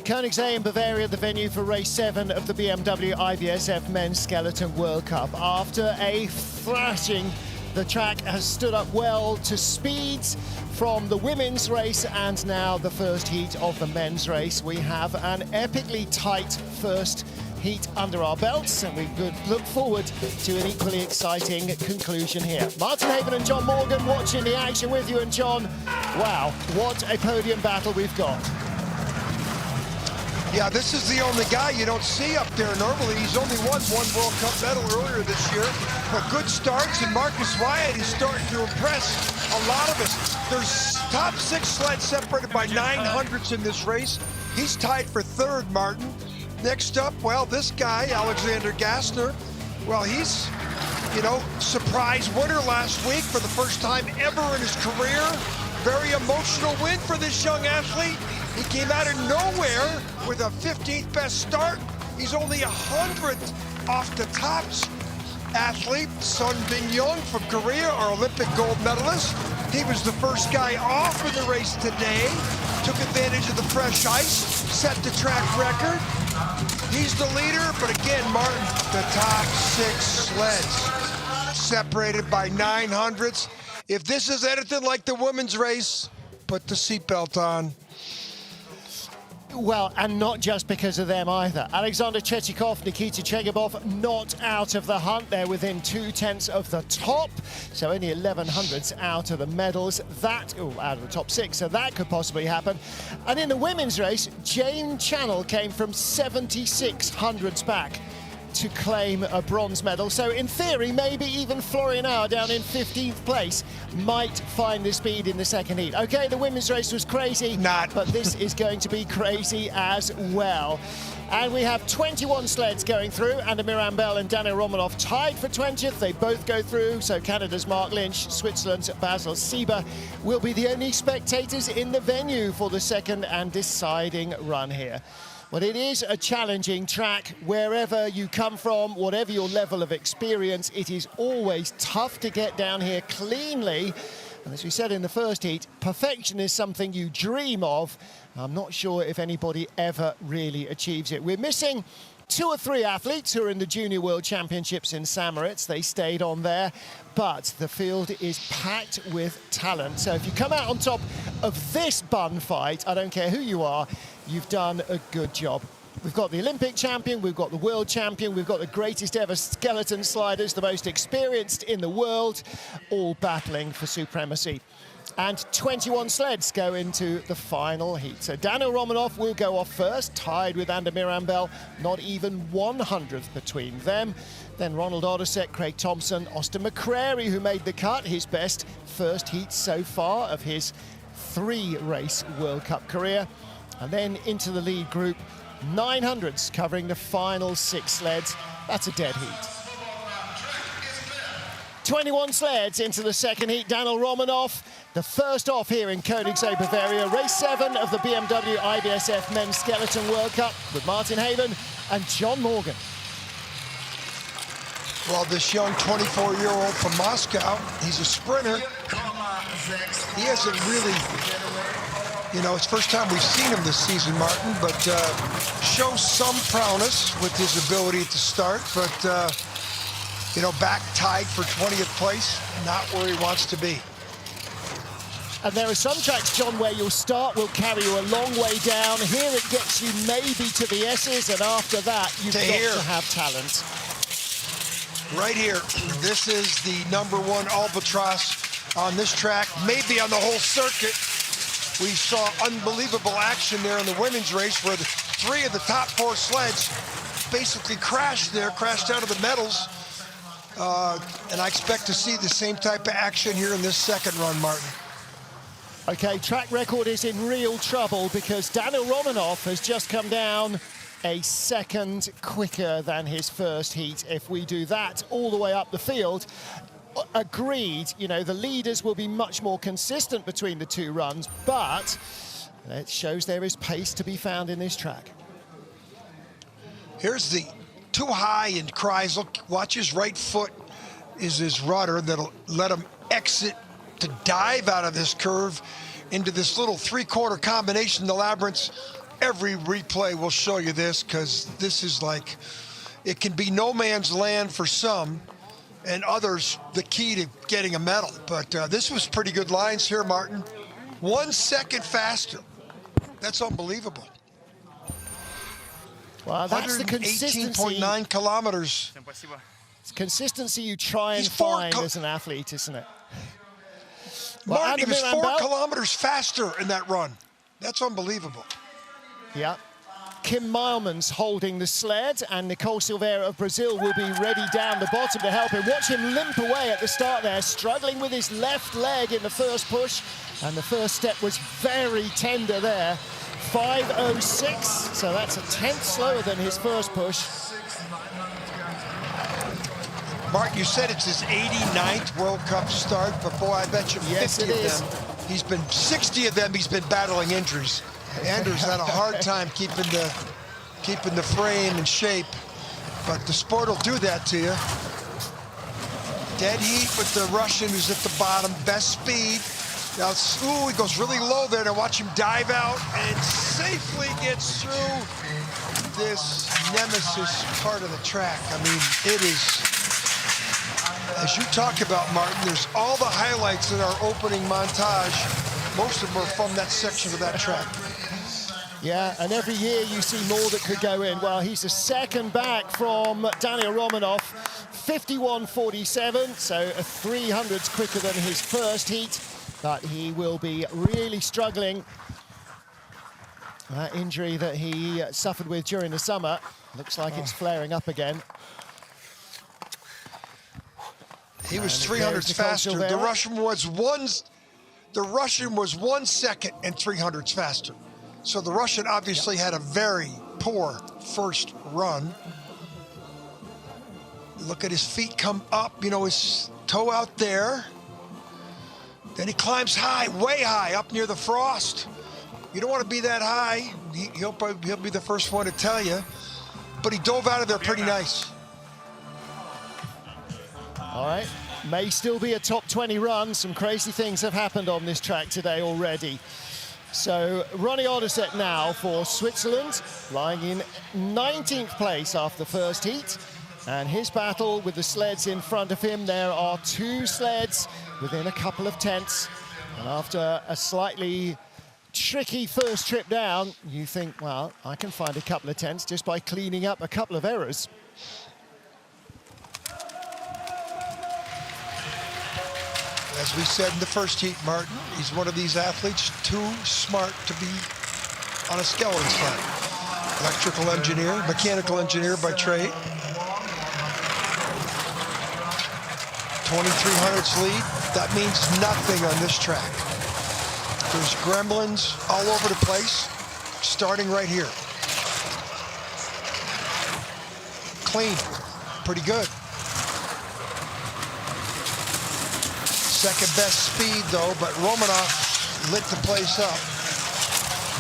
Königssee in Bavaria, the venue for race 7 of the BMW IBSF Men's Skeleton World Cup. After a thrashing, the track has stood up well to speeds from the women's race and now the first heat of the men's race. We have an epically tight first heat under our belts, and we could look forward to an equally exciting conclusion here. Martin Haven and John Morgan watching the action with you, and John, wow, what a podium battle we've got. Yeah, this is the only guy you don't see up there normally. He's only won one World Cup medal earlier this year. But good starts, and Marcus Wyatt is starting to impress a lot of us. There's top 6 sleds separated by 900ths in this race. He's tied for 3rd, Martin. Next up, well, this guy, Alexander Gassner, well, he's, surprise winner last week for the first time ever in his career. Very emotional win for this young athlete. He came out of nowhere with a 15th best start. He's only 100th off the tops. Athlete, Sun Bin-young from Korea, our Olympic gold medalist. He was the first guy off in the race today. Took advantage of the fresh ice, set the track record. He's the leader, but again, Martin, the top 6 sleds separated by 900ths. If this is anything like the women's race, put the seatbelt on. Well, and not just because of them either. Alexander Tretjakov, Nikita Tragebov not out of the hunt. They're within 2/10 of the top, so only 1100ths out of the medals. That, out of the top 6, so that could possibly happen. And in the women's race, Jane Channel came from 7600ths back to claim a bronze medal. So in theory, maybe even Florian Auer down in 15th place might find the speed in the second heat. Okay, the women's race was crazy, but this is going to be crazy as well. And we have 21 sleds going through, and Mirambel and Daniel Romanov tied for 20th. They both go through, so Canada's Mark Lynch, Switzerland's Basil Sieber will be the only spectators in the venue for the second and deciding run here. Well, it is a challenging track. Wherever you come from, whatever your level of experience, it is always tough to get down here cleanly. And as we said in the first heat, perfection is something you dream of. I'm not sure if anybody ever really achieves it. We're missing 2 or 3 athletes who are in the Junior World Championships in St. Moritz. They stayed on there, but the field is packed with talent. So if you come out on top of this bun fight, I don't care who you are, you've done a good job. We've got the Olympic champion, we've got the world champion, we've got the greatest ever skeleton sliders, the most experienced in the world, all battling for supremacy. And 21 sleds go into the final heat. So Daniel Romanov will go off first, tied with Ander Mirambel, not even 100th between them. Then Ronald Oddisek, Craig Thompson, Austin McCrary, who made the cut, his best first heat so far of his 3-race World Cup career. And then into the lead group, 900ths covering the final 6 sleds. That's a dead heat. 21 sleds into the second heat. Daniel Romanov, the first off here in Königssee, Bavaria. Race 7 of the BMW IBSF Men's Skeleton World Cup with Martin Haven and John Morgan. Well, this young 24-year-old from Moscow, he's a sprinter. He hasn't really, it's the first time we've seen him this season, Martin, but shows some prowess with his ability to start, but back tied for 20th place, not where he wants to be. And there are some tracks, John, where you'll start will carry you a long way down. Here it gets you maybe to the S's, and after that, you've got to have talent. Right here, this is the #1 albatross on this track, maybe on the whole circuit. We saw unbelievable action there in the women's race where 3 of the top 4 sleds basically crashed out of the medals. And I expect to see the same type of action here in this second run, Martin. Okay, track record is in real trouble because Daniel Romanov has just come down a second quicker than his first heat. If we do that all the way up the field, agreed, the leaders will be much more consistent between the 2 runs, but it shows there is pace to be found in this track. Here's the too high in Kreisel. Watch his right foot is his rudder that'll let him exit to dive out of this curve into this little 3/4 combination, the labyrinths. every replay will show you this, because this is like, it can be no man's land for some, and others the key to getting a medal. But this was pretty good lines here, Martin. 1 second faster. That's unbelievable. Well, that's the consistency. 118.9 kilometers. It's consistency you try and find as an athlete, isn't it? Well, Martin, he was 4 kilometers faster in that run. That's unbelievable. Yeah. Kim Meilman's holding the sled, and Nicole Silveira of Brazil will be ready down the bottom to help him. Watch him limp away at the start there, struggling with his left leg in the first push, and the first step was very tender there. 5:06, so that's a tenth slower than his first push. Mark, you said it's his 89th World Cup start, but boy, I bet you 50 of them. He's been 60 of them. He's been battling injuries. Anders had a hard time keeping the frame in shape, but the sport will do that to you. Dead heat with the Russian who's at the bottom, best speed. Now, ooh, he goes really low there. To watch him dive out and safely gets through this nemesis part of the track. I mean, it is, as you talk about, Martin, there's all the highlights in our opening montage. Most of them are from that section of that track. Yeah, and every year you see more that could go in. Well, he's a second back from Daniel Romanov, 51.47, so a 300s quicker than his first heat, but he will be really struggling. That injury that he suffered with during the summer looks like it's flaring up again. He was 300s faster. The Russian was 1 second and 300s faster. So the Russian obviously had a very poor first run. Look at his feet come up, you know, his toe out there. Then he climbs high, way high, up near the frost. You don't want to be that high. He'll be the first one to tell you. But he dove out of there pretty nice. All right, may still be a top 20 run. Some crazy things have happened on this track today already. So Ronnie Oderset now for Switzerland, lying in 19th place after the first heat. And his battle with the sleds in front of him, there are 2 sleds within a couple of tenths. And after a slightly tricky first trip down, you think, well, I can find a couple of tenths just by cleaning up a couple of errors. As we said in the first heat, Martin, he's one of these athletes too smart to be on a skeleton sled. Electrical engineer, mechanical engineer by trade. 2300s lead, that means nothing on this track. There's gremlins all over the place, starting right here. Clean, pretty good. Second best speed though, but Romanov lit the place up.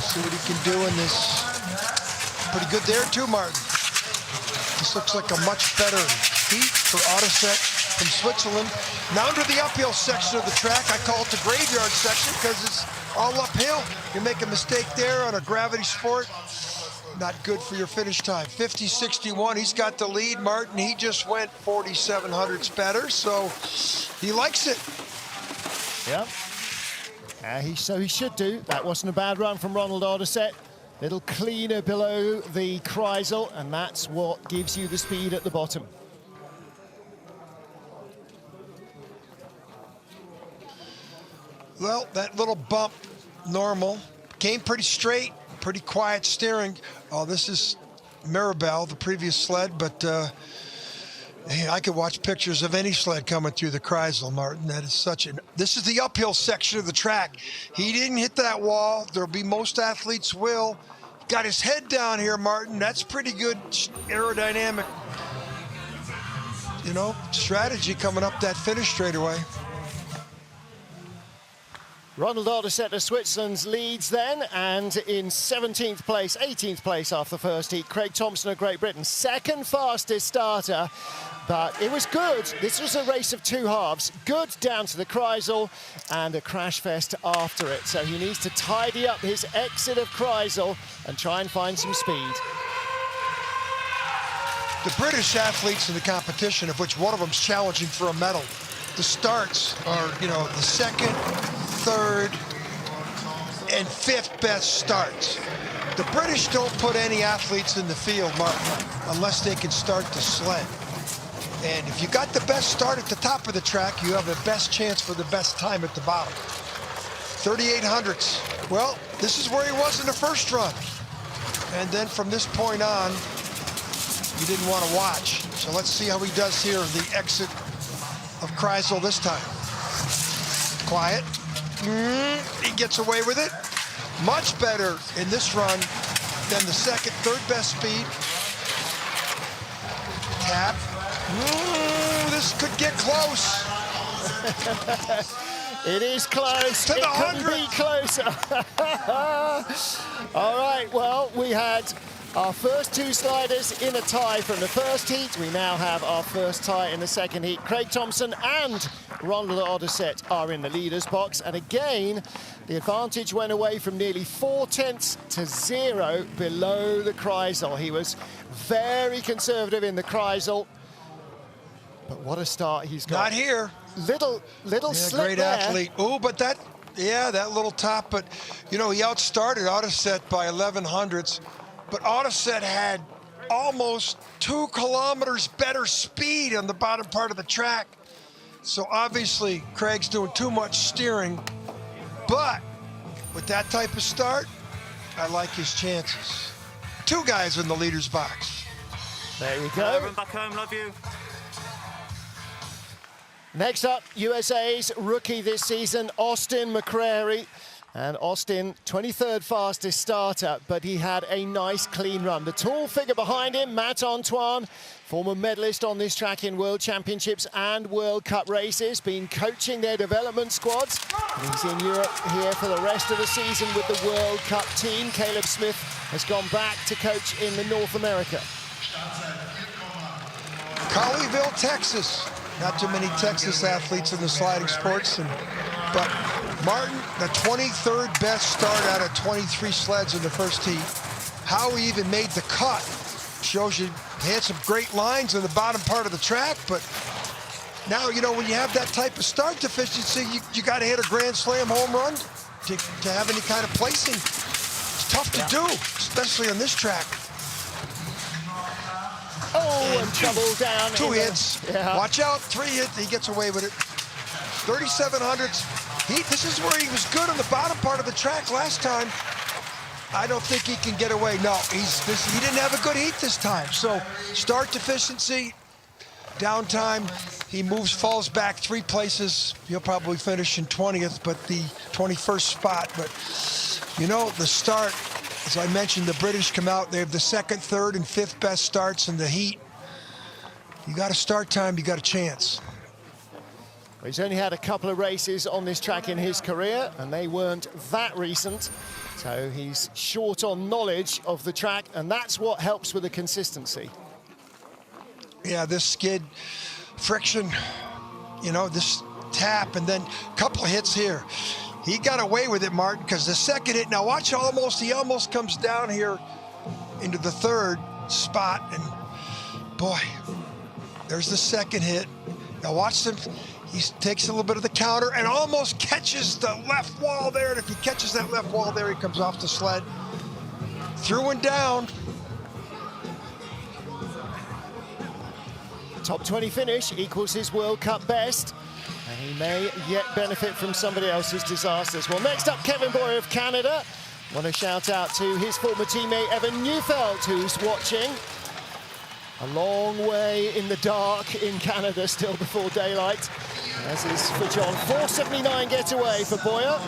See what he can do in this. Pretty good there too, Martin. This looks like a much better heat for Oderset from Switzerland. Now into the uphill section of the track. I call it the graveyard section because it's all uphill. You make a mistake there on a gravity sport, not good for your finish time. 50.61, he's got the lead, Martin. He just went 4,700s better, so he likes it. Yeah, so he should do. That wasn't a bad run from Ronald Oderset. Little cleaner below the Kreisel, and that's what gives you the speed at the bottom. Well, that little bump, normal. Came pretty straight, pretty quiet steering. Oh, this is Mirabel, the previous sled, but hey, I could watch pictures of any sled coming through the Kreisel, Martin. That is such an... This is the uphill section of the track. He didn't hit that wall. There'll be most athletes will. Got his head down here, Martin. That's pretty good aerodynamic, you know, strategy coming up that finish straightaway. Ronald Odderset of Switzerland leads then, and in 17th place, 18th place after the first heat, Craig Thompson of Great Britain, second fastest starter, but it was good. This was a race of two halves, good down to the Kreisel and a crash fest after it. So he needs to tidy up his exit of Kreisel and try and find some speed. The British athletes in the competition, of which one of them's challenging for a medal, the starts are, you know, the second, third, and fifth best starts. The British don't put any athletes in the field, Martin, unless they can start the sled. And if you got the best start at the top of the track, you have the best chance for the best time at the bottom. 3800ths. Well, this is where he was in the first run. And then from this point on, you didn't want to watch. So let's see how he does here in the exit of Kreisel this time. Quiet. He gets away with it. Much better in this run than the second, third best speed. Tap. This could get close. It is close. To the it couldn't be closer. All right, well, we had our first two sliders in a tie from the first heat. We now have our first tie in the second heat. Craig Thompson and Ronald Odderset are in the leader's box. And again, the advantage went away from nearly 4/10 to 0 below the Kreisel. He was very conservative in the Kreisel. But what a start he's got. Not here. Little slip great there. athlete. Oh, but that little top. But, you know, he outstarted Odderset by 1100ths. But Odderset had almost 2 kilometers better speed on the bottom part of the track. So obviously, Craig's doing too much steering. But with that type of start, I like his chances. 2 guys in the leader's box. There you go. Back home, love you. Next up, USA's rookie this season, Austin McCrary. And Austin, 23rd fastest starter, but he had a nice clean run. The tall figure behind him, Matt Antoine, former medalist on this track in World Championships and World Cup races, been coaching their development squads. And he's in Europe here for the rest of the season with the World Cup team. Caleb Smith has gone back to coach in the North America. Colleyville, Texas. Not too many Texas athletes in the sliding sports, but Martin, the 23rd best start out of 23 sleds in the first heat. How he even made the cut shows you he had some great lines in the bottom part of the track, but now, you know, when you have that type of start deficiency, you got to hit a Grand Slam home run to have any kind of placing. It's tough to do, especially on this track. Oh, and trouble down. 2 hits. Yeah. Watch out, 3 hits. He gets away with it. 3700s. This is where he was good on the bottom part of the track last time. I don't think he can get away. No, he didn't have a good heat this time. So start deficiency, downtime. He falls back 3 places. He'll probably finish in 20th, but the 21st spot. But, you know, the start, as I mentioned, the British come out. They have the 2nd, 3rd, and 5th best starts in the heat. You got a start time, you got a chance. Well, he's only had a couple of races on this track in his career, and they weren't that recent. So he's short on knowledge of the track, and that's what helps with the consistency. Yeah, this skid, friction, you know, this tap, and then a couple of hits here. He got away with it, Martin, because the second hit, now watch, he almost comes down here into the 3rd spot, and boy, there's the second hit. Now watch him, he takes a little bit of the counter and almost catches the left wall there, and if he catches that left wall there, he comes off the sled. Through and down. Top 20 finish equals his World Cup best, and he may yet benefit from somebody else's disasters. Well, next up, Kevin Boyer of Canada. Want to shout out to his former teammate, Evan Neufeld, who's watching. A long way in the dark in Canada, still before daylight. As is for John. 479 getaway for Boyer.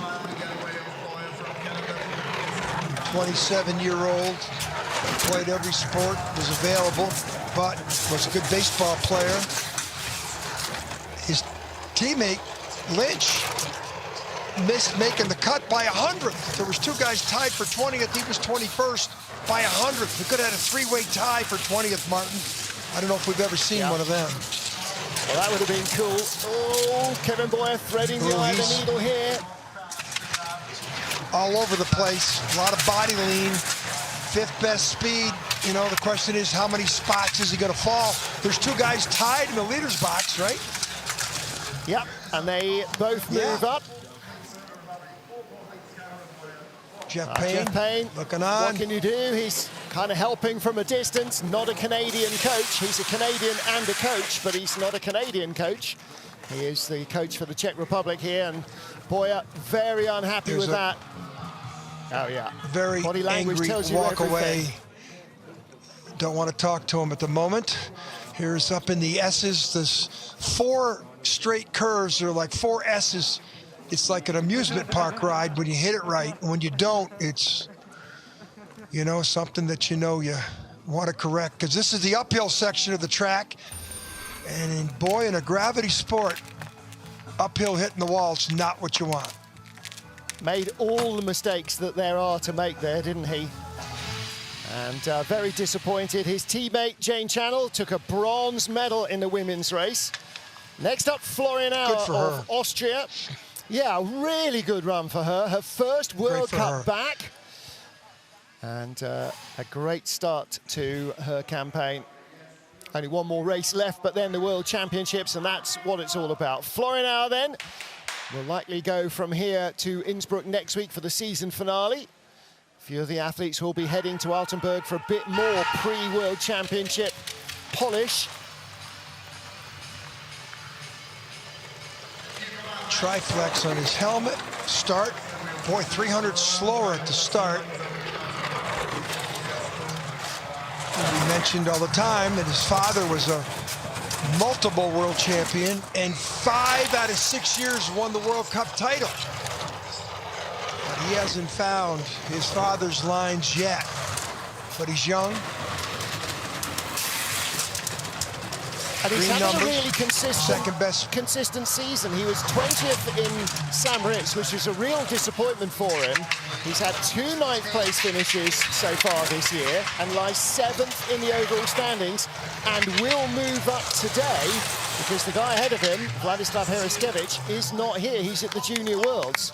27-year-old, played every sport, was available, but was a good baseball player. His teammate, Lynch, missed making the cut by 100th. There was 2 guys tied for 20th. He was 21st by 100th. We could have had a 3-way tie for 20th, Martin. I don't know if we've ever seen one of them. Well, that would have been cool. Oh, Kevin Boyer threading the eye of the needle here. All over the place. A lot of body lean. 5th best speed. You know, the question is, how many spots is he going to fall? There's 2 guys tied in the leader's box, right? Yep, and they both move up. Jeff Payne, looking on. What can you do? He's kind of helping from a distance. Not a Canadian coach. He's a Canadian and a coach, but he's not a Canadian coach. He is the coach for the Czech Republic here, and Boyer very unhappy with that. Oh yeah, very body language angry tells you walk everything. away. Don't want to talk to him at the moment. Here's up in the S's. There's 4 straight curves. They're like 4 S's. It's like an amusement park ride when you hit it right. When you don't, it's, you know, something that you know you want to correct. Because this is the uphill section of the track. And boy, in a gravity sport, uphill hitting the wall is not what you want. Made all the mistakes that there are to make there, didn't he? And very disappointed. His teammate, Jane Channel, took a bronze medal in the women's race. Next up, Florian Auer of Austria. Yeah, really good run for her. Her first World Cup back. And a great start to her campaign. Only one more race left, but then the World Championships, and that's what it's all about. Florian Auer then will likely go from here to Innsbruck next week for the season finale. A few of the athletes will be heading to Altenburg for a bit more pre-World Championship polish. Triflex on his helmet. Start. Boy, 300 slower at the start. We mentioned all the time that his father was a multiple world champion and 5 out of 6 years won the World Cup title. But he hasn't found his father's lines yet. But he's young. And he's having a really consistent season. He was 20th in St. Moritz, which was a real disappointment for him. He's had 2 9th-place finishes so far this year and lies 7th in the overall standings and will move up today because the guy ahead of him, Vladislav Heraskevich, is not here. He's at the Junior Worlds.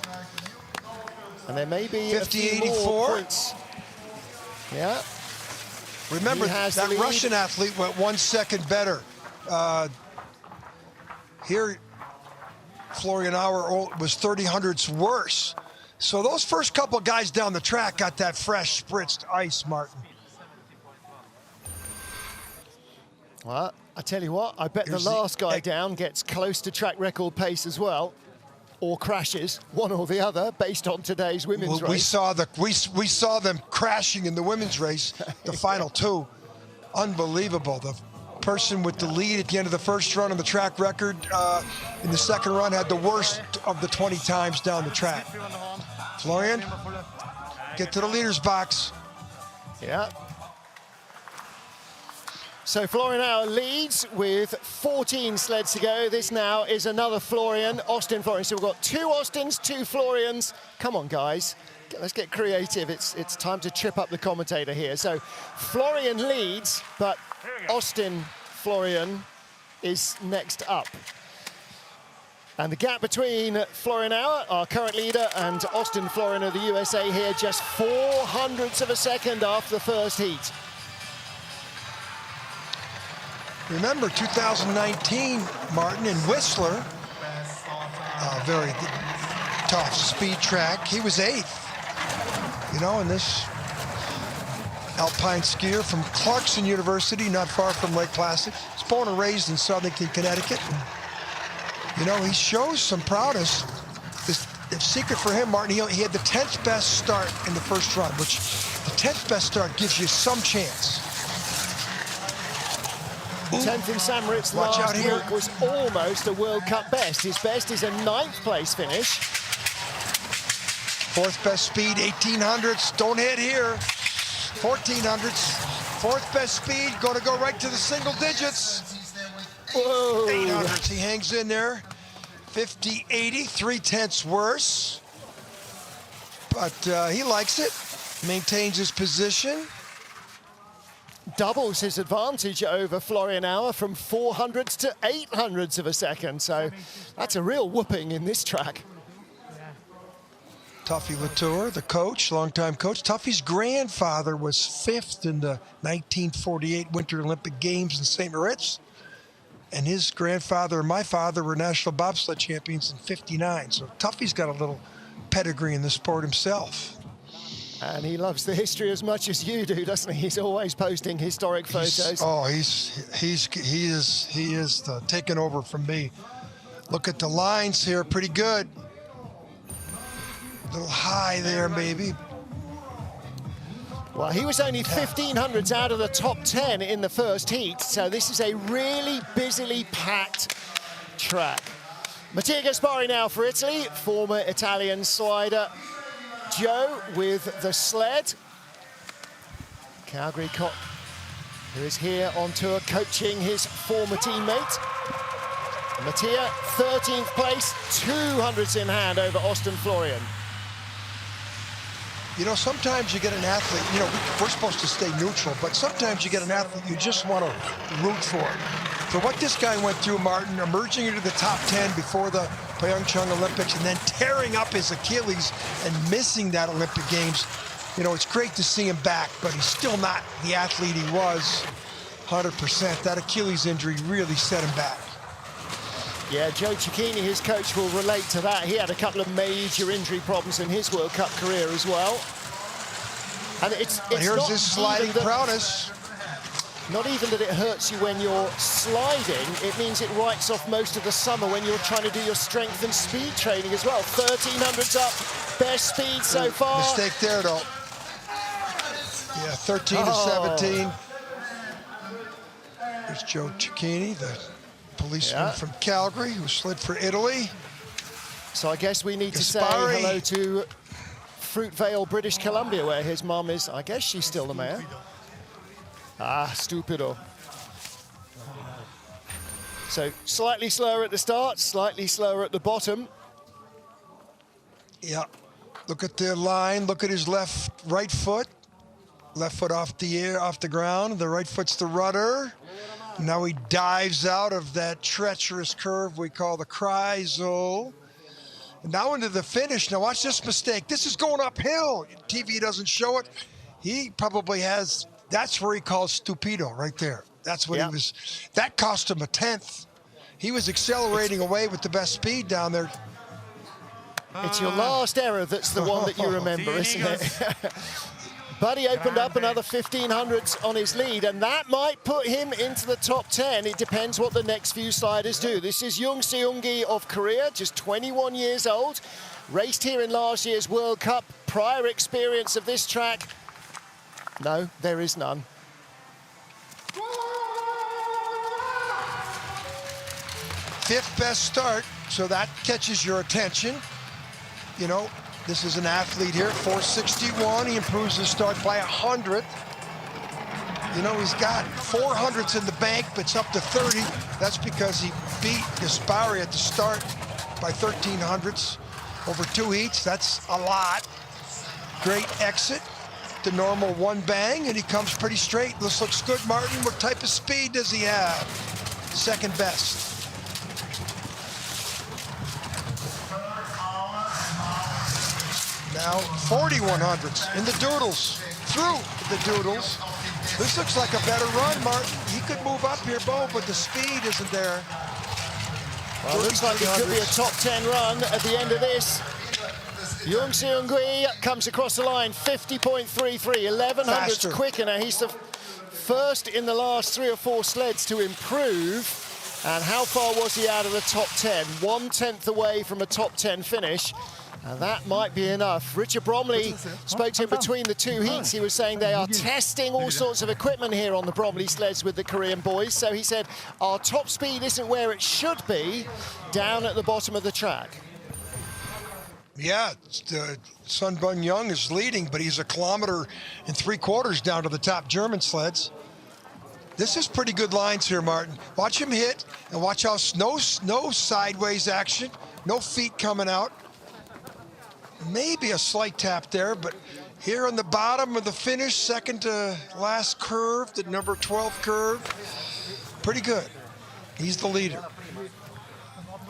And there may be 50, a few more points. Yeah. Remember, that Russian athlete went 1 second better. Here, Florian Auer was 30 hundredths worse. So those first couple guys down the track got that fresh spritzed ice, Martin. Well, I tell you what, I bet the last guy down gets close to track record pace as well, or crashes, one or the other, based on today's women's race. We saw them crashing in the women's race, the final 2. Unbelievable. The person with the lead at the end of the first run on the track record in the second run had the worst of the 20 times down the track. Florian, get to the leader's box. Yeah. So Florian Auer leads with 14 sleds to go. This now is another Florian, Austin Florian. So we've got 2 Austins, 2 Florians. Come on, guys. Let's get creative. It's time to trip up the commentator here. So Florian leads, but Austin Florian is next up. And the gap between Florian Auer, our current leader, and Austin Florian of the USA here, just 0.04 of a second after the first heat. Remember 2019, Martin, in Whistler, a very tough speed track. He was 8th. You know, in this alpine skier from Clarkson University, not far from Lake Placid. He's born and raised in Southington, Connecticut. You know, he shows some prowess. The secret for him, Martin, he had the 10th best start in the first run, which the 10th best start gives you some chance. 10th in St. Moritz last week was almost a World Cup best. His best is a 9th place finish. 4th best speed, 1800s. Don't hit here. 1400s. 4th best speed, going to go right to the single digits. Whoa. 800s, he hangs in there. 50-80, 3/10 worse. But he likes it, maintains his position. Doubles his advantage over Florian Auer from 400s to 800s of a second. So that's a real whooping in this track. Tuffy Latour, the coach, longtime coach. Tuffy's grandfather was 5th in the 1948 Winter Olympic Games in St. Moritz. And his grandfather and my father were national bobsled champions in '59. So Tuffy's got a little pedigree in the sport himself. And he loves the history as much as you do, doesn't he? He's always posting historic photos. He is taking over from me. Look at the lines here, pretty good. A little high there, maybe. Well, he was only 1500s out of the top 10 in the first heat, so this is a really busily packed track. Mattia Gaspari now for Italy, former Italian slider. Joe with the sled. Calgary Cop, who is here on tour coaching his former teammate. Mattia, 13th place, 200s in hand over Austin Florian. You know, sometimes you get an athlete, you know, we're supposed to stay neutral, but sometimes you get an athlete you just want to root for. For what this guy went through, Martin, emerging into the top 10 before the Pyeongchang Olympics and then tearing up his Achilles and missing that Olympic Games, you know, it's great to see him back, but he's still not the athlete he was 100%. That Achilles injury really set him back. Yeah, Joe Cicchini, his coach, will relate to that. He had a couple of major injury problems in his World Cup career as well. And it's here's not his sliding prowess. Not even that it hurts you when you're sliding, it means it writes off most of the summer when you're trying to do your strength and speed training as well. 1300s up, best speed so far. Mistake there, though. Yeah, 13 to 17. There's Joe Cicchini, the policeman from Calgary who slid for Italy. So I guess we need to say hello to Fruitvale, British Columbia, where his mom is. I guess she's still the mayor. Ah, stupido. So slightly slower at the start, slightly slower at the bottom. Yeah, look at the line, look at his right foot. Left foot off the ground, the right foot's the rudder. Now he dives out of that treacherous curve we call the Kreisel. Now into the finish. Now watch this mistake. This is going uphill. TV doesn't show it. He probably has, that's where he calls stupido right there. That's what he was, that cost him a 10th. He was accelerating away with the best speed down there. It's your last error that's the one that you remember, isn't it? But he opened up another 1500s on his lead, and that might put him into the top 10. It depends what the next few sliders do. This is Jung Seung-gi of Korea, just 21 years old. Raced here in last year's World Cup. Prior experience of this track? No, there is none. Fifth best start, so that catches your attention. You know, this is an athlete here, 461. He improves his start by 100th. You know, he's got 400s in the bank, but it's up to 30. That's because he beat Gaspari at the start by 1300s over 2 heats. That's a lot. Great exit. The normal one bang, and he comes pretty straight. This looks good, Martin. What type of speed does he have? Second best. Now 4100s in the doodles, through the doodles. This looks like a better run, Martin. He could move up here, Bo, but the speed isn't there. Well, looks like it could be a top 10 run at the end of this. Jung Seung-gi comes across the line, 50.33, 1100s quicker. Now he's the first in the last 3 or 4 sleds to improve. And how far was he out of the top 10? 1/10 away from a top 10 finish. And that might be enough. Richard Bromley spoke to him between the 2 heats. He was saying they are testing all sorts of equipment here on the Bromley sleds with the Korean boys. So he said, our top speed isn't where it should be, down at the bottom of the track. Yeah, Sun Bun Young is leading, but he's 1.75 kilometers down to the top German sleds. This is pretty good lines here, Martin. Watch him hit, and watch how no sideways action, no feet coming out. Maybe a slight tap there, but here on the bottom of the finish, second to last curve, the number 12 curve, pretty good. He's the leader.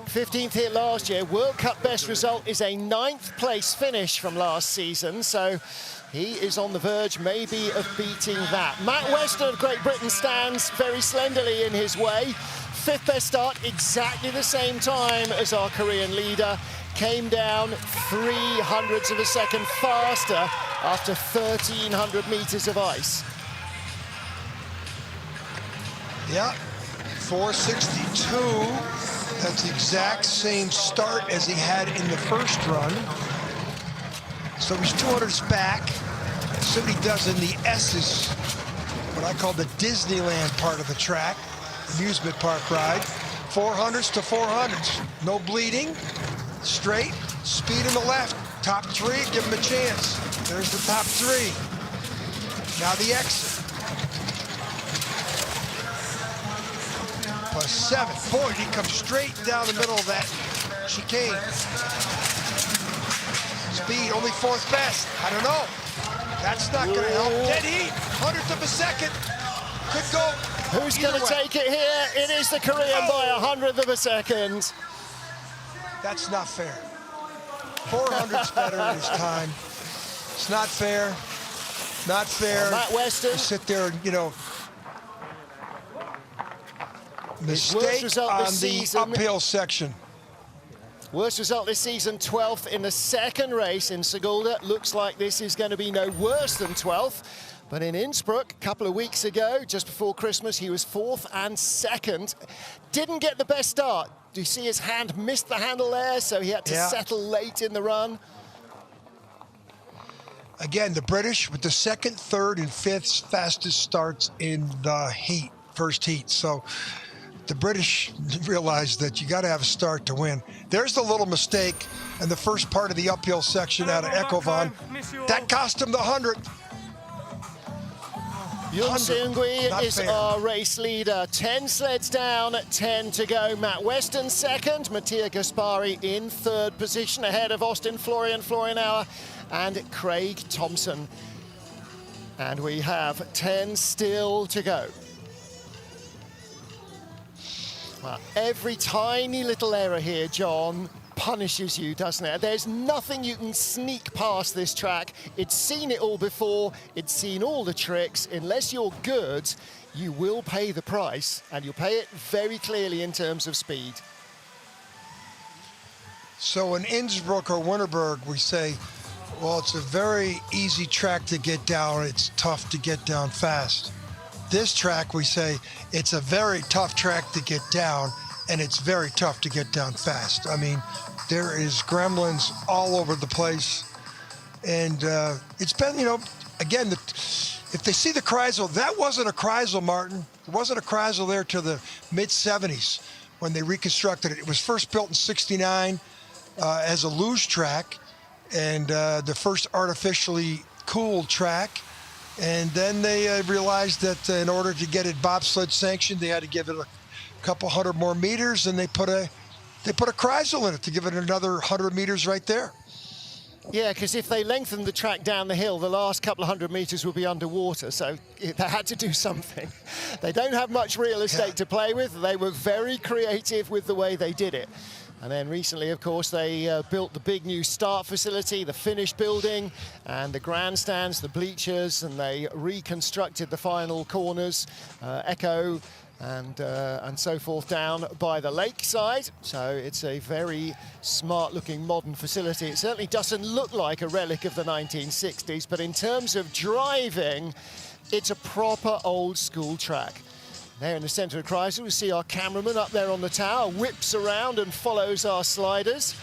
15th here last year. World Cup best result is a 9th place finish from last season, so he is on the verge maybe of beating that. Matt Weston of Great Britain stands very slenderly in his way. 5th best start, exactly the same time as our Korean leader. Came down 0.03 of a second faster after 1,300 meters of ice. Yeah, 462. That's the exact same start as he had in the first run. So he's 200s back. See what he does in the S's, what I call the Disneyland part of the track, amusement park ride. 400s to 400s. No bleeding. Straight, speed in the left. Top 3, give him a chance. There's the top 3. Now the exit. +7. Boy, he comes straight down the middle of that chicane. Speed, only 4th best. I don't know. That's not going to help. Dead heat, 100th of a second. Could go. Who's going to take it here? It is the Korean by 100th of a second. That's not fair. 400's better this time. It's not fair. Not fair. Matt Weston. You sit there and, you know, mistake on the uphill section. Worst result this season, 12th in the second race in Sigulda. Looks like this is going to be no worse than 12th. But in Innsbruck, a couple of weeks ago, just before Christmas, he was 4th and 2nd. Didn't get the best start. Do you see his hand missed the handle there? So he had to settle late in the run. Again, the British with the 2nd, 3rd, and 5th fastest starts in the heat, first heat. So the British realized that you got to have a start to win. There's the little mistake in the first part of the uphill section out of Ecovan. That cost him the 100. Yoon Seung-gui is our race leader. 10 sleds down, 10 to go. Matt Weston 2nd, Mattia Gaspari in 3rd position, ahead of Austin Florianauer and Craig Thompson. And we have 10 still to go. Well, every tiny little error here, John, punishes you, doesn't it? There's nothing you can sneak past this track. It's seen it all before. It's seen all the tricks. Unless you're good, you will pay the price, and you'll pay it very clearly in terms of speed. So in Innsbruck or Winterberg, we say, well, it's a very easy track to get down. It's tough to get down fast. This track, we say, it's a very tough track to get down, and it's very tough to get down fast. I mean, there is gremlins all over the place. And it's been, you know, again, if they see the Kreisel, that wasn't a Kreisel, Martin. It wasn't a Kreisel there to the mid-70s when they reconstructed it. It was first built in '69 as a luge track, and the first artificially cooled track. And then they realized that in order to get it bobsled sanctioned, they had to give it a couple hundred more meters, and they put a Kreisel in it to give it another 100 meters right there. Yeah, because if they lengthened the track down the hill, the last couple of 100 meters would be underwater, so they had to do something. They don't have much real estate to play with. They were very creative with the way they did it. And then recently, of course, they built the big new start facility, the finished building, and the grandstands, the bleachers, and they reconstructed the final corners, Echo, and so forth down by the lakeside. So it's a very smart-looking modern facility. It certainly doesn't look like a relic of the 1960s, but in terms of driving, it's a proper old-school track. There in the centre of Kreisel, we see our cameraman up there on the tower, whips around and follows our sliders.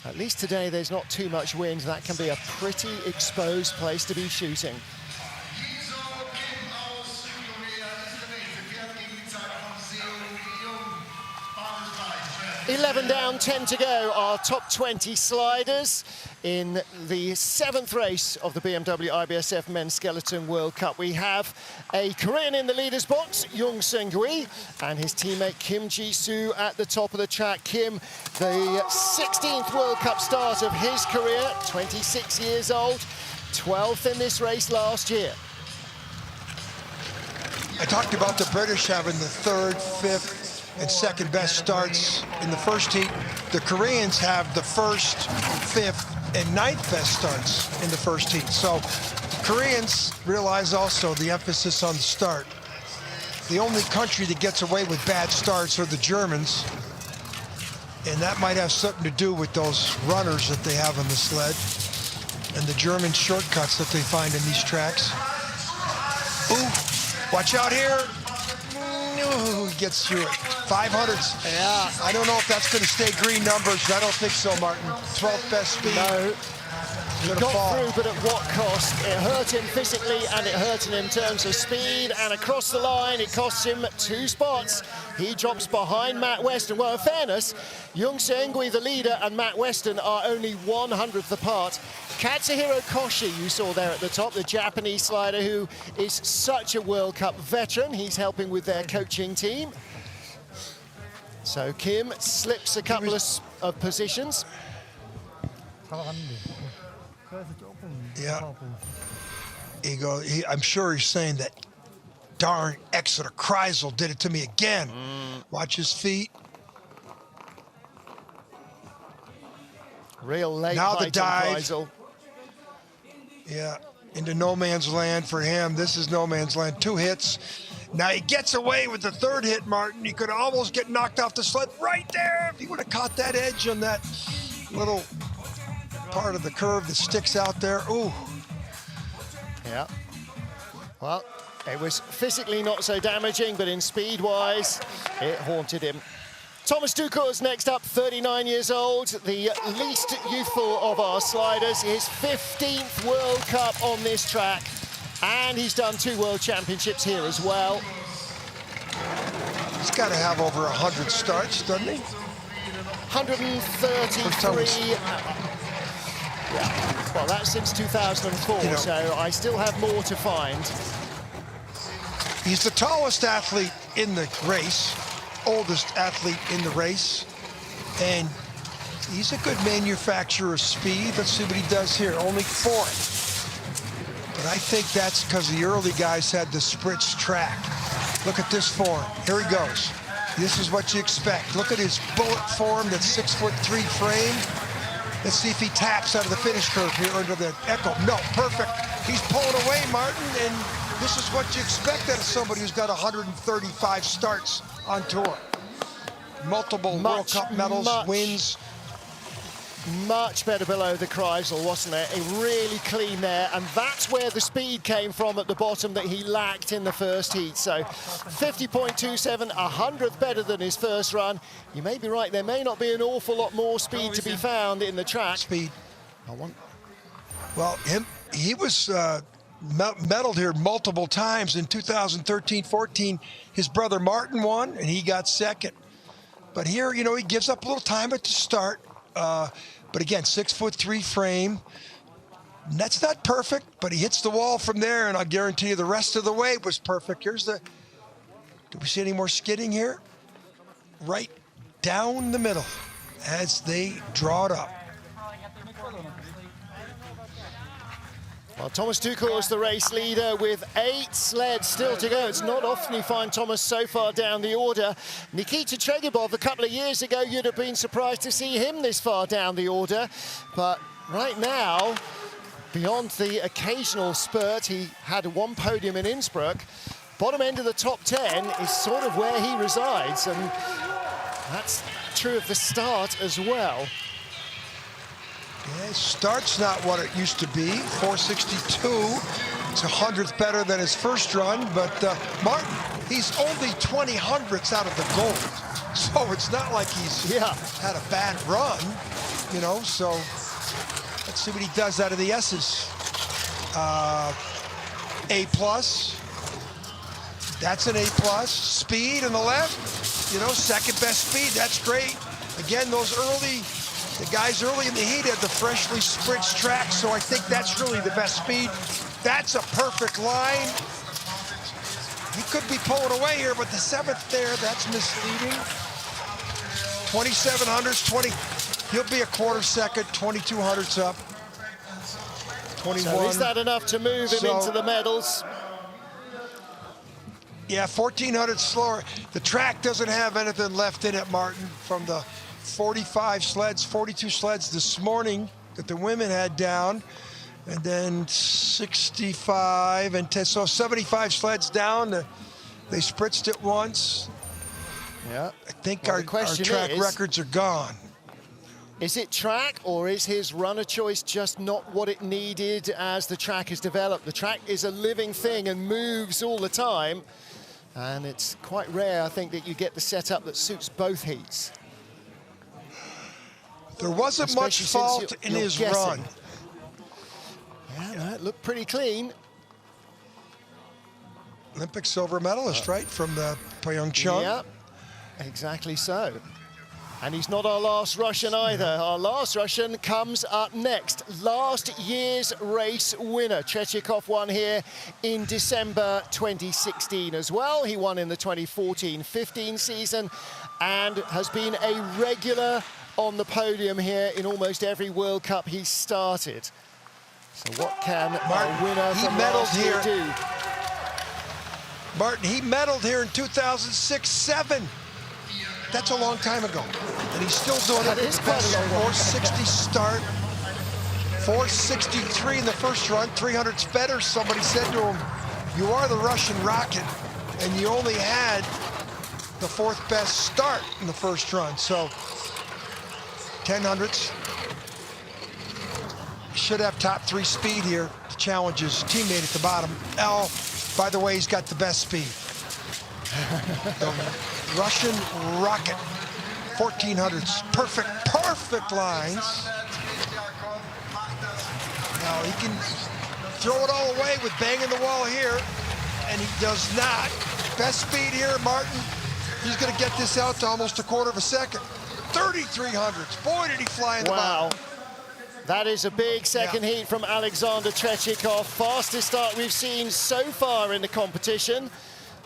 At least today there's not too much wind. That can be a pretty exposed place to be shooting. 11 down, 10 to go. Our top 20 sliders in the 7th race of the BMW IBSF Men's Skeleton World Cup. We have a Korean in the leaders box, Young Seung-gui, and his teammate Kim Jisu at the top of the track. Kim, the 16th World Cup start of his career, 26 years old, 12th in this race last year. I talked about the British having the 3rd, 5th, and 2nd best starts in the first heat. The Koreans have the 1st, 5th, and 9th best starts in the first heat. So the Koreans realize also the emphasis on the start. The only country that gets away with bad starts are the Germans, and that might have something to do with those runners that they have on the sled and the German shortcuts that they find in these tracks. Ooh, watch out here. Ooh, he gets through it. 500s. Yeah. I don't know if that's going to stay green numbers. I don't think so, Martin. 12th best speed. No. He got through, but at what cost? It hurt him physically and it hurt him in terms of speed, and across the line it costs him 2 spots. He drops behind Matt Weston. Well, in fairness, Young Seung-gui, the leader, and Matt Weston are only 100th apart. Katsuhiro Koshi, you saw there at the top, the Japanese slider who is such a World Cup veteran. He's helping with their coaching team. So Kim slips a couple of positions. Yeah. I'm sure he's saying that darn Exeter Kreisel did it to me again. Watch his feet. Real late now the dive. Kreisel. Yeah, into no man's land for him. This is no man's land. 2 hits. Now he gets away with the 3rd hit, Martin. He could almost get knocked off the sled right there if he would have caught that edge on that little part of the curve that sticks out there. Ooh. Yeah. Well, it was physically not so damaging, but in speed-wise, it haunted him. Thomas Ducour's next up, 39 years old, the least youthful of our sliders. His 15th World Cup on this track, and he's done 2 World Championships here as well. He's got to have over 100 starts, doesn't he? 133. Yeah. Well, that's since 2004, so I still have more to find. He's the tallest athlete in the race, oldest athlete in the race, and he's a good manufacturer of speed. Let's see what he does here. Only 4th. But I think that's because the early guys had the spritz track. Look at this form. Here he goes. This is what you expect. Look at his bullet form, that 6'3" frame. Let's see if he taps out of the finish curve here under the echo. No, perfect. He's pulling away, Martin, and this is what you expect out of somebody who's got 135 starts on tour. Multiple World Cup medals, wins. Much better below the Kreisel, wasn't it? Really clean there, and that's where the speed came from at the bottom that he lacked in the first heat. So 50.27, 100th better than his first run. You may be right, there may not be an awful lot more speed to be found in the track. Speed. Well, he was medaled here multiple times. In 2013-14, his brother Martin won, and he got 2nd. But here, he gives up a little time at the start. But again, 6'3" frame. That's not perfect, but he hits the wall from there, and I'll guarantee you the rest of the way was perfect. Here's do we see any more skidding here? Right down the middle as they draw it up. Well, Thomas Ducour is the race leader with 8 sleds still to go. It's not often you find Thomas so far down the order. Nikita Tragebov, a couple of years ago, you'd have been surprised to see him this far down the order. But right now, beyond the occasional spurt, he had 1 podium in Innsbruck. Bottom end of the top 10 is sort of where he resides, and that's true of the start as well. Yeah, start's not what it used to be. 462. It's 100th better than his first run, but Martin, he's only 20 hundredths out of the gold. So it's not like he's had a bad run, so let's see what he does out of the S's. A+. That's an A+. Speed on the left, 2nd best speed, that's great. Again, the guys early in the heat had the freshly spritzed track, so I think that's really the best speed. That's a perfect line. He could be pulling away here, but the 7th there, that's misleading. 2700s, he'll be a quarter second, 2200s up. 21. So is that enough to move him into the medals? Yeah, 1400 slower. The track doesn't have anything left in it, Martin, from the 45 sleds, 42 sleds this morning that the women had down, and then 65 and 10, so 75 sleds down. They spritzed it once. Yeah. I think our track records are gone. Is it track, or is his runner choice just not what it needed as the track has developed? The track is a living thing and moves all the time, and it's quite rare, I think, that you get the setup that suits both heats. There wasn't much fault in his run. Yeah, no, it looked pretty clean. Olympic silver medalist, right, from the Pyeongchang. Yeah, exactly so. And he's not our last Russian either. Our last Russian comes up next. Last year's race winner. Tretjakov won here in December 2016 as well. He won in the 2014-15 season and has been a regular on the podium here in almost every World Cup he's started. So what can our winner from last year do? Martin, he medaled here in 2006-7. That's a long time ago. And he's still doing it. Is quite a long 460 start, 463 in the first run, 300's better. Somebody said to him, you are the Russian rocket, and you only had the 4th best start in the first run. So 1000s. Should have top 3 speed here to challenge his teammate at the bottom. By the way, he's got the best speed. The Russian rocket, 1400s, perfect lines. Now he can throw it all away with banging the wall here, and he does not. Best speed here, Martin. He's gonna get this out to almost a quarter of a second. 3300s, boy did he fly in the bottom. That is a big second heat from Alexander Tretjakov. Fastest start we've seen so far in the competition.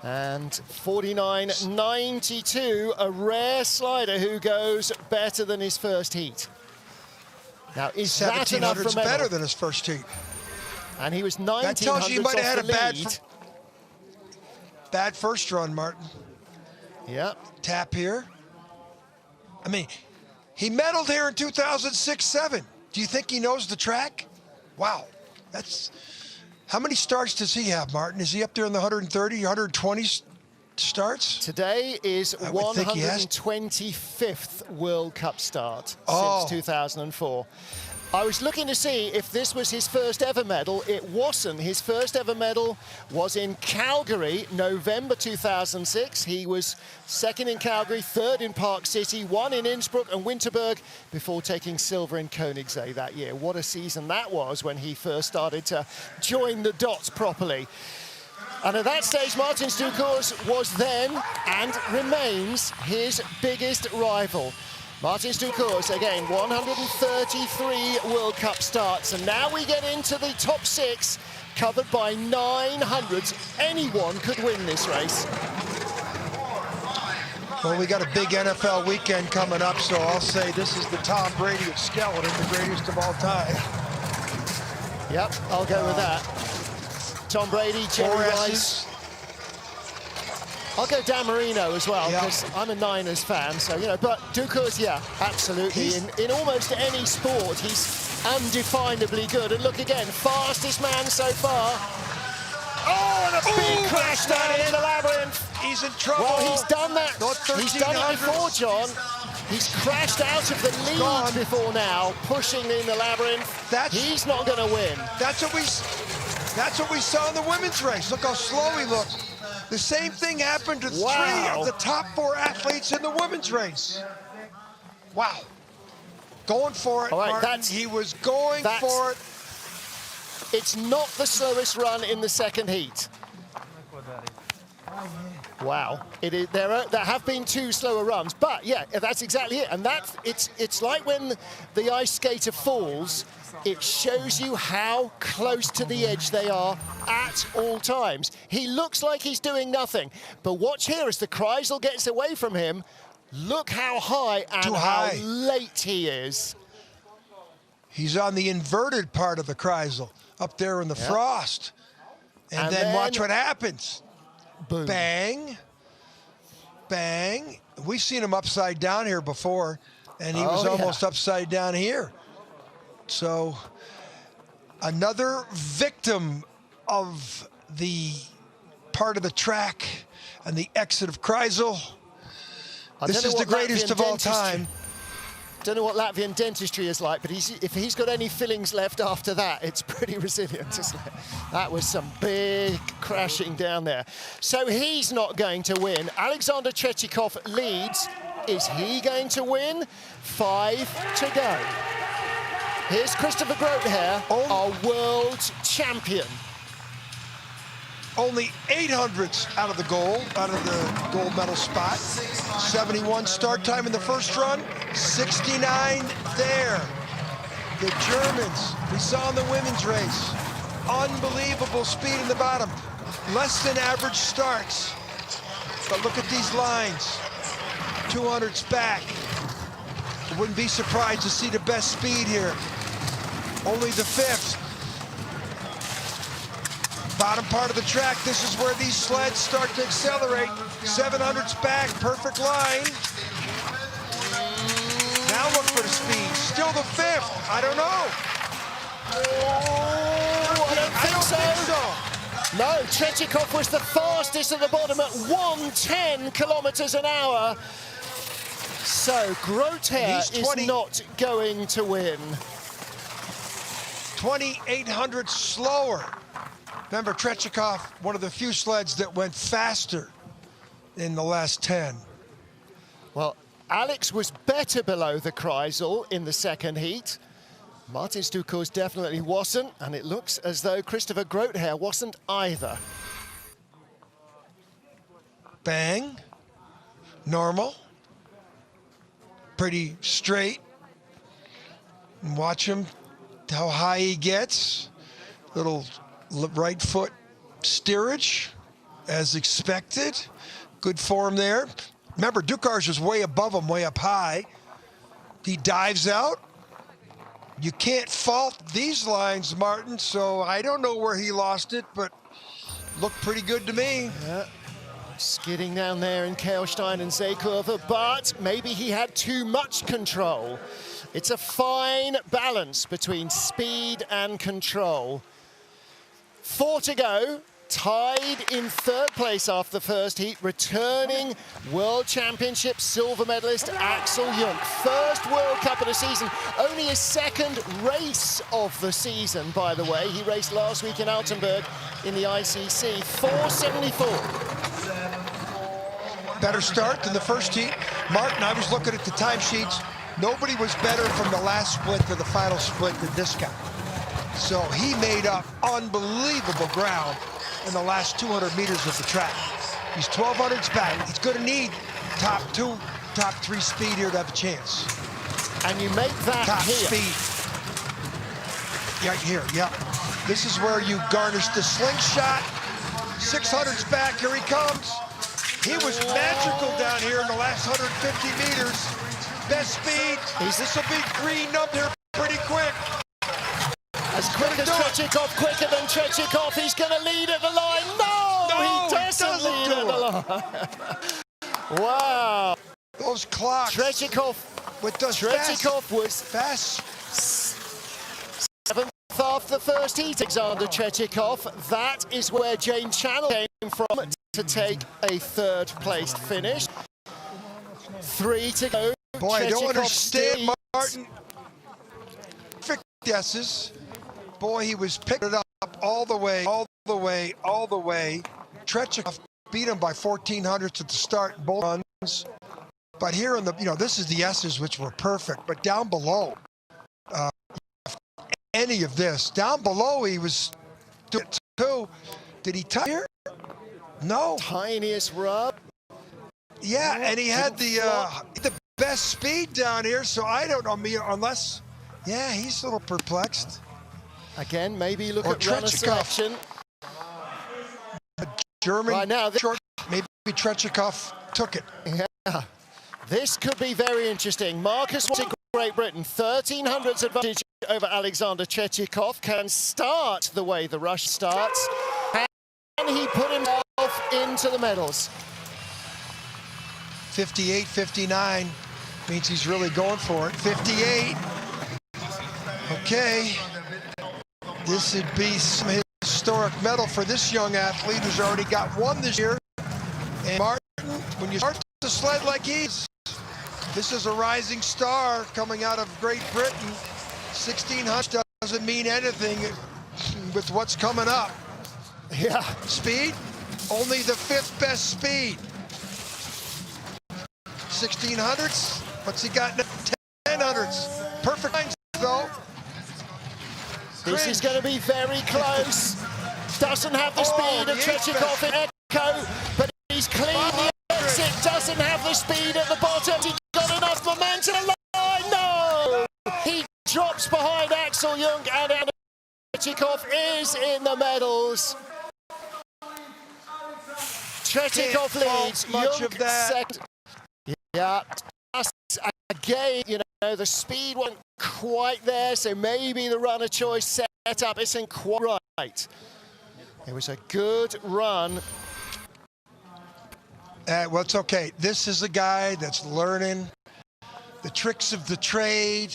And 49.92, a rare slider who goes better than his first heat. Now, is that enough for medal? Better than his first heat. And he was 1900s That tells you he might have had a bad first run, Martin. Yep. Tap here. I mean, he medaled here in 2006-7. Do you think he knows the track? Wow, that's... How many starts does he have, Martin? Is he up there in the 130, 120 starts? Today is 125th World Cup start since 2004. I was looking to see if this was his first ever medal. It wasn't. His first ever medal was in Calgary, November 2006. He was 2nd in Calgary, 3rd in Park City, 1 in Innsbruck and Winterberg before taking silver in Königssee that year. What a season that was when he first started to join the dots properly. And at that stage, Martin Stuckers was then and remains his biggest rival. Martin Stuckers, again, 133 World Cup starts. And now we get into the top 6, covered by 900s. Anyone could win this race. Well, we got a big NFL weekend coming up, so I'll say this is the Tom Brady of skeleton, the greatest of all time. Yep, I'll go with that. Tom Brady, Jerry Rice. I'll go Dan Marino as well, because I'm a Niners fan, so, you know, but Stuckers, yeah, absolutely. In almost any sport, he's undefinably good. And look again, fastest man so far. Oh, and a big crash down in the labyrinth. He's in trouble. Well, he's done that. He's done it before, John. He's crashed out of the lead before now, pushing in the labyrinth. He's not going to win. That's what we saw in the women's race. Look how slow he looked. The same thing happened to 3 of the top 4 athletes in the women's race. Wow. Going for it, Martin. He was going for it. It's not the slowest run in the second heat. Wow, there have been 2 slower runs, but yeah, that's exactly it. And it's like when the ice skater falls, it shows you how close to the edge they are at all times. He looks like he's doing nothing, but watch here as the Kreisel gets away from him. Look how high and how late he is. He's on the inverted part of the Kreisel, up there in the frost. And then watch what happens. Boom. Bang, bang. We've seen him upside down here before, and he was almost upside down here. So another victim of the part of the track and the exit of Kreisel. This is the greatest of all time. Don't know what Latvian dentistry is like, but if he's got any fillings left after that, it's pretty resilient, isn't it? That was some big crashing down there. So he's not going to win. Alexander Tretjakov leads. Is he going to win? 5 to go. Here's Christopher Grotehair, our world champion. Only 800ths out of the gold medal spot. 71 start time in the first run, 69 there. The Germans, we saw in the women's race, unbelievable speed in the bottom. Less than average starts. But look at these lines. 200s back. I wouldn't be surprised to see the best speed here. Only the 5th. Bottom part of the track, this is where these sleds start to accelerate. 700s back, perfect line. Now look for the speed. Still the 5th. I don't know. I don't think so. No, Tretjakov was the fastest at the bottom at 110 kilometers an hour. So Grotehair is not going to win. 2,800 slower. Remember, Tretjakov, one of the few sleds that went faster in the last 10. Well, Alex was better below the Kreisel in the second heat. Martin Stucos definitely wasn't, and it looks as though Christopher Grotehair wasn't either. Bang. Normal. Pretty straight. And watch him, how high he gets. Little right foot steerage, as expected. Good form there. Remember, Dukars is way above him, way up high. He dives out. You can't fault these lines, Martin, so I don't know where he lost it, but looked pretty good to me. Yeah. Skidding down there in Keilstein and Seekurve, but maybe he had too much control. It's a fine balance between speed and control. 4 to go, tied in 3rd place after the first heat, returning World Championship silver medalist Axel Jung. First World Cup of the season, only his 2nd race of the season, by the way. He raced last week in Altenburg in the ICC, 4:74. Better start than the first heat. Martin, I was looking at the timesheets. Nobody was better from the last split to the final split than this guy. So he made up unbelievable ground in the last 200 meters of the track. He's 1,200s back. He's going to need top 2, top 3 speed here to have a chance. And you make that top here. Speed. Right here, yeah. This is where you garnish the slingshot. 600s back, here he comes. He was magical down here in the last 150 meters. Best speed. This will be greened up here pretty quick. As quick as Tretjakov, quicker than Tretjakov, he's going to lead at the line. No, he doesn't lead at the line. Wow. Those clocks. Tretjakov was fast. 7th after the first heat, Alexander Tretjakov. That is where James Channel came from to take a 3rd placed finish. 3 to go. Boy, I don't understand, Martin. Perfect guesses. Boy, he was picking it up all the way. Tretjakov beat him by 1,400ths at the start, both runs. But here in the, this is the S's, which were perfect. But down below, any of this, down below, he was doing 2. Did he tie here? No. Tiniest rub. Yeah, and he had the best speed down here, so I don't know, unless, yeah, he's a little perplexed. Again, maybe look Or at runner Tretjakov. selection. German Right now, short, maybe Tretjakov took it. Yeah, this could be very interesting. Marcus Wyatt, Great Britain, 1300s advantage over Alexander Tretjakov, can start the way the rush starts. Can he put himself into the medals? 58, 59 means he's really going for it. 58. Okay. This would be some historic medal for this young athlete who's already got one this year. And Martin, when you start to sled like he's, this is a rising star coming out of Great Britain. 1600 doesn't mean anything with what's coming up. Yeah. Speed, only the 5th best speed. 1600s, what's he got now? 1000s. Perfect lines, though. This is going to be very close. Doesn't have the speed of Tretjakov in Echo, but he's clean the exit. Doesn't have the speed at the bottom. He got enough momentum. No! He drops behind Axel Jung, and Tretjakov is in the medals. Tretjakov leads. Much Jung of that. second. Yeah, again, you know, the speed wasn't quite there, so maybe the runner choice set up isn't quite right. It was a good run. Well, it's okay. This is a guy that's learning the tricks of the trade,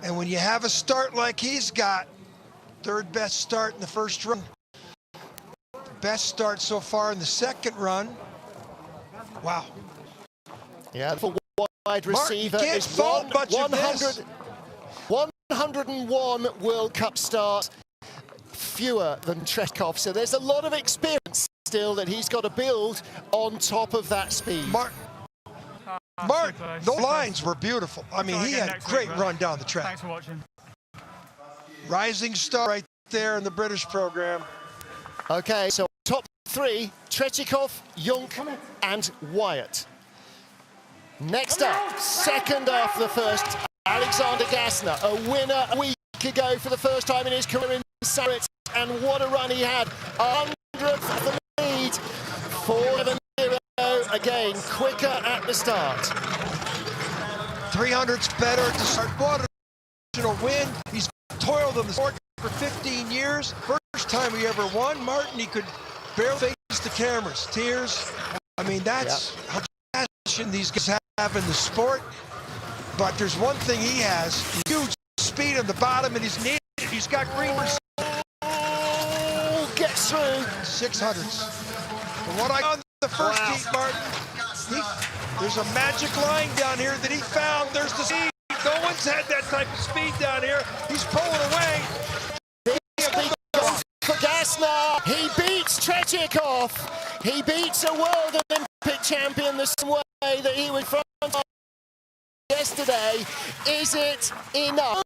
and when you have a start like he's got, 3rd best start in the first run, best start so far in the 2nd run. Wow. Yeah, for wide receiver Martin, is 101 World Cup starts, fewer than Tretjakov. So there's a lot of experience still that he's got to build on top of that speed. Martin, those lines were beautiful. I mean, he had a great run down the track. Thanks for watching. Rising star right there in the British program. Okay, so top 3, Tretjakov, Jung, and Wyatt. Next up, second after the first, Alexander Gassner, a winner a week ago for the first time in his career in Sarit, and what a run he had. 100th of the lead, 4-0, again, quicker at the start. 300's better to start. What a win. He's toiled in the sport for 15 years. First time he ever won. Martin, he could barely face the cameras. Tears. I mean, that's how passion these guys have in the sport. But there's one thing he has, huge speed on the bottom, and he's needed. He's got green. Oh, gets through. 600s. From what I on the first heat, Martin, there's a magic line down here that he found. There's the speed. No one's had that type of speed down here. He's pulling away. For Gassner, he beats Tretjakov. He beats a world Olympic champion the same way that he was from yesterday. Is it enough?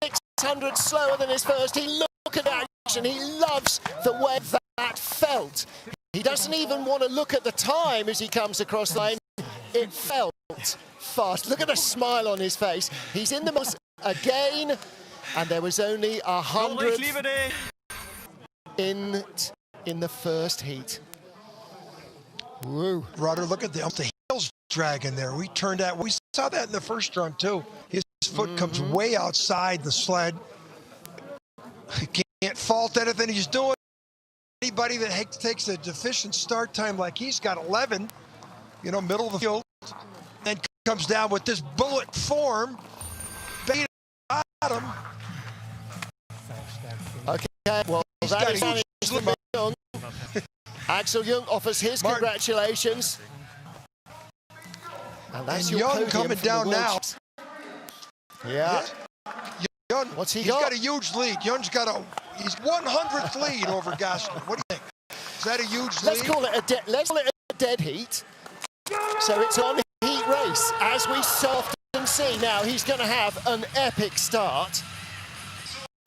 600 slower than his first. He looked at action. He loves the way that felt. He doesn't even want to look at the time as he comes across the line. It felt fast. Look at the smile on his face. He's in the most again, and there was only 100 in the first heat. Woo. Rudder, look at the heels dragging there. We saw that in the first run too. His foot comes way outside the sled. You can't fault anything he's doing. Anybody that takes a deficient start time like he's got 11, you know, middle of the field, and comes down with this bullet form, beat bottom. Okay, well, that is Young. Axel Jung offers his congratulations. And that's your Young coming down now. Yeah. Young, what's he he's got? got a huge lead. Young's got he's 100th lead over Gassner. What do you think? Is that a huge lead? Let's call it a dead heat. So it's on heat race, as we so often see. Now he's going to have an epic start.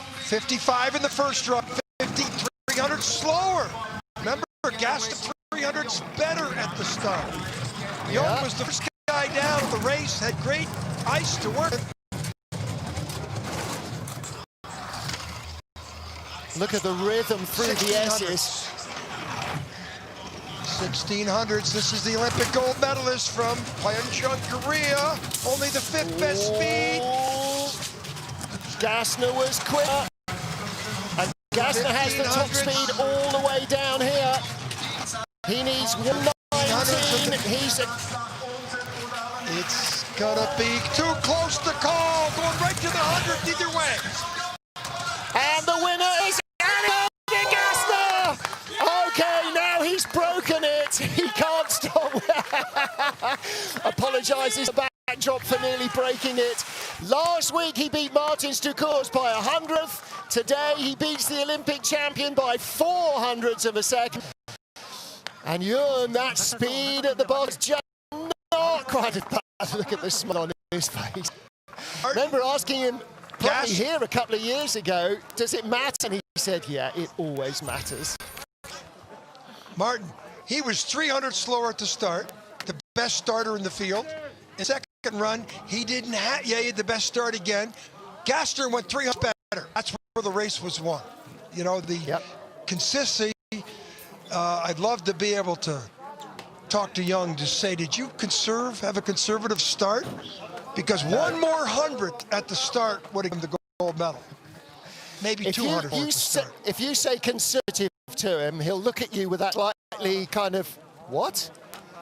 55 in the first run, 5300 slower. Remember, Gassner 300s better at the start. Young was the first guy down of the race, had great ice to work with. Look at the rhythm through the S's. 1600s, this is the Olympic gold medalist from Austria and Korea. Only the 5th best speed. Gassner was quick. And Gassner has the top speed all the way down here. He needs 119. It's gonna be too close to call. Going right to the 100 either way. And the winner is Gassner. Okay, now he's broken it. He can't stop. Apologises the backdrop for nearly breaking it. Last week he beat Martin Stucors by 100th. Today he beats the Olympic champion by 400ths of a second. And Jürgen, that speed at the box, just not quite as bad. Look at the smile on his face. Remember asking him probably here a couple of years ago, does it matter? And he said, yeah, it always matters. Martin, he was 300 slower at the start, the best starter in the field. In second run, he didn't have, he had the best start again. Gassner went 300 better. That's where the race was won. You know, the consistency. I'd love to be able to talk to Young to say, did you have a conservative start? Because one more 100th at the start would have given the gold medal. Maybe 200 if you say conservative to him, he'll look at you with that slightly kind of, what?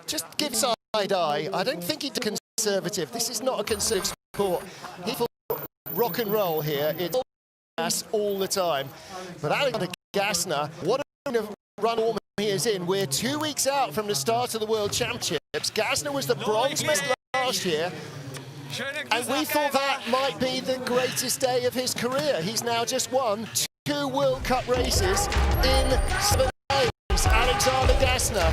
Just give side eye. I don't think he's conservative. This is not a conservative sport. He will rock and roll here. It's all gas all the time. But Alexander Gassner, what a run he is in. We're 2 weeks out from the start of the World Championships. Gassner was the bronze medalist last year. And we thought that might be the greatest day of his career. He's now just won 2 World Cup races in 7 days. Alexander Gassner,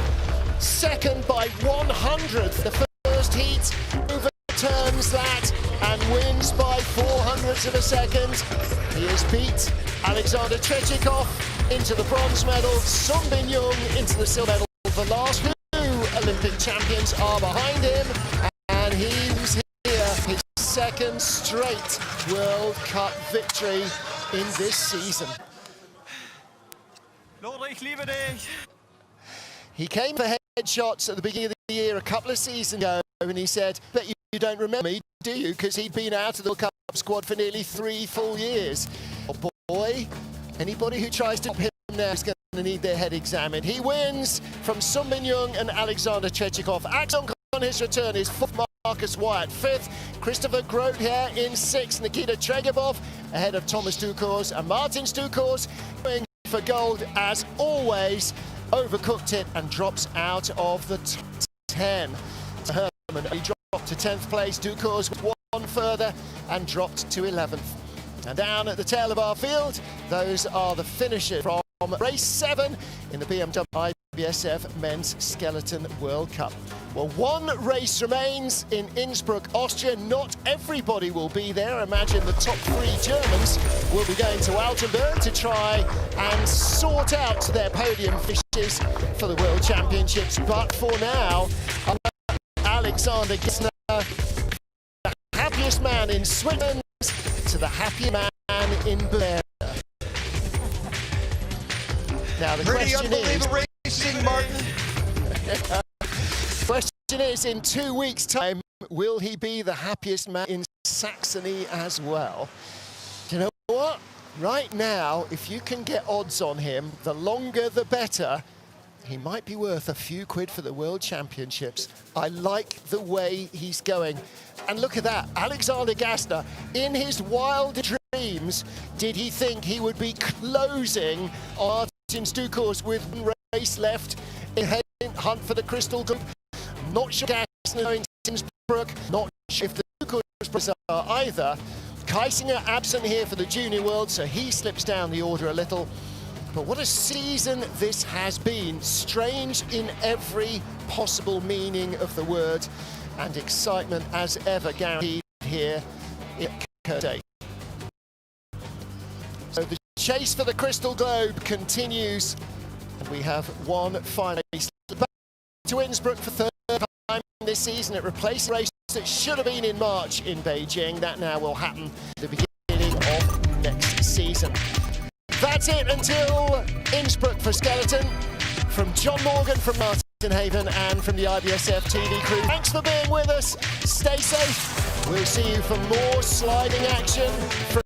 second by 100th. The first heat overturns that and wins by 400ths of a second. He has beat Alexander Tretjakov into the bronze medal, Sun Bin Young into the silver medal. The last 2 Olympic champions are behind him, and he's his second straight World Cup victory in this season. He came for headshots at the beginning of the year a couple of seasons ago, and he said, bet you don't remember me, do you? Because he'd been out of the World Cup squad for nearly 3 full years. Oh boy, anybody who tries to stop him now is going to need their head examined. He wins from Sun Bin Young and Alexander Tretjakov. Axon on his return is 4th. Marcus Wyatt 5th, Christopher Grote here in 6th, Nikita Tragebov ahead of Thomas Stucors, and Martin Stucors going for gold as always, overcooked it and drops out of the top 10. Herman, he dropped to 10th place, Stucors was 1 further and dropped to 11th. And down at the tail of our field, those are the finishers from race 7 in the BMW IBSF Men's Skeleton World Cup. Well, 1 race remains in Innsbruck, Austria. Not everybody will be there. Imagine the top 3 Germans will be going to Altenburg to try and sort out their podium finishes for the World Championships. But for now, Alexander Gassner, the happiest man in Switzerland, to the happiest man in Bavaria. Now the question is, racing, Martin. Question is, in 2 weeks' time, will he be the happiest man in Saxony as well? Do you know what? Right now, if you can get odds on him, the longer the better. He might be worth a few quid for the World Championships. I like the way he's going. And look at that, Alexander Gassner, in his wildest dreams, did he think he would be closing on Martin Stucors with 1 race left in hunt for the Crystal Globe? Not sure Gassner going to Innsbruck, not sure if the Stucors are either. Kaisinger absent here for the Junior World, so he slips down the order a little. But what a season this has been. Strange in every possible meaning of the word, and excitement as ever guaranteed here in Königssee. So the chase for the Crystal Globe continues, and we have 1 final race. to Innsbruck for third time this season. It replaced a race that should have been in March in Beijing. That now will happen at the beginning of next season. That's it until Innsbruck for Skeleton. From John Morgan, from Martin Haven, and from the IBSF TV crew, thanks for being with us. Stay safe. We'll see you for more sliding action from